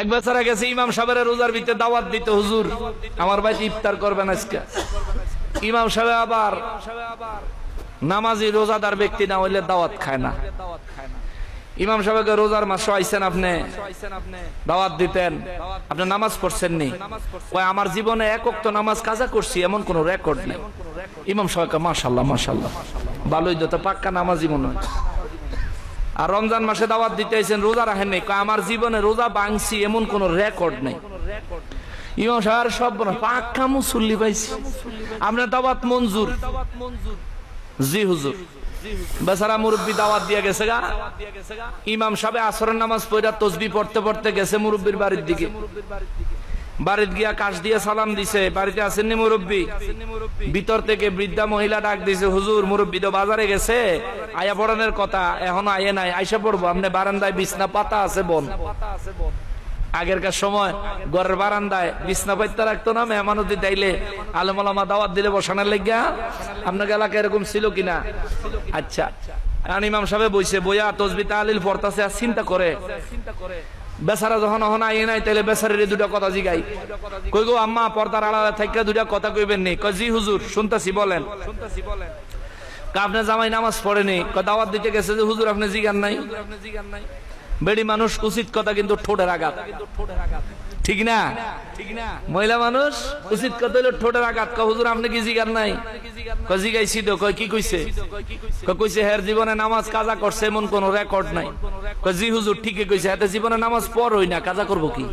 এক বেচারা গেছে ইমাম সাহেবের রোজার ভিতরে দাওয়াত দিতে, হুজুর আমার বাড়িতে ইফতার করবেন আজকে। ইমাম সাহেব আবার নামাজি রোজাদার ব্যক্তি না হইলে দাওয়াত খায় না। ইমাম সাহেবকে রোজার মাস আইছেন, আপনি দাওয়াত দিতেন, আপনি নামাজ পড়ছেন নি? কয় আমার জীবনে এক ওয়াক্ত নামাজ কাজা করছি এমন কোন রেকর্ড নেই। ইমাম সাহেবকে মাশাআল্লাহ মাশাআল্লাহ, ভালোই তো, পাক্কা নামাজি মনে হয়। আর রমজান মাসে দাওয়াত দিতে আইছেন, রোজা রাখেন নাই। কয় আমার জীবনে রোজা ভাঙছি এমন কোন রেকর্ড নেই। ইমাম সাহেব সব পাক্কা মুসল্লি পাইছি, আপনার দাওয়াত মঞ্জুর। জি হুজুর। বেচারা মুরব্বী দাওয়াত দিয়ে গেছে গা। ইমাম সাহেব আসরের নামাজ পড়া তসবিহ পড়তে পড়তে গেছে মুরব্বীর বাড়ির দিকে। বাড়িতে গিয়া কাশ দিয়ে সালাম দিছে, বাড়িতে আসেননি মুরব্বী? ভিতর থেকে বৃদ্ধা মহিলা ডাক দিছে, হুজুর মুরব্বী তো বাজারে গেছে, আয়া পড়ানোর কথা এখনো আয়ে নাই, আইসা পড়বো। আপনি বারান্দায় বিছনা পাতা আছে বোন। আগেরকার সময় ঘরের বারান্দায় বিছনা পাইতে রাখতো না, মেহমানতি দিলে আলেম ওলামা দাওয়াত দিলে বসানোর লাগিয়া। আপনার এলাকায় এরকম ছিল কিনা? আচ্ছা, ইমাম সাহেব বইছে, বইয়া তসবিহ তাহলিল পড়তাছে আর চিন্তা করে। বেচারা যখন অহন আইয়ে নাই, তাইলে বেচারের দুটা কথা জিগাই। কই গো আম্মা, পর্দার আড়ালে থাইকা দুটা কথা কইবেন নি? কয় জি হুজুর শুনতাছি, বলেন। আপনার জামাই নামাজ পড়েনি? কয় দাওয়াত দিতে গেছে যে হুজুর আপনি জিগান নাই। বেড়ি মানুষ উচিত কথা কিন্তু ঠোঁটের আঘাত, ঠিক না? মহিলা মানুষ উচিত কথা হলো ঠোঁটের আঘাত। কয় হুজুর আপনি কি জিগান নাই? কয় জিগাইছি তো। কয় কি কইছে? কইছে হের জীবনে নামাজ কাজা করছে এমন কোন রেকর্ড নাই। কয় জি হুজুর ঠিকই কইছে, এতে জীবনে নামাজ পড়ই না, কাজা করবো কি?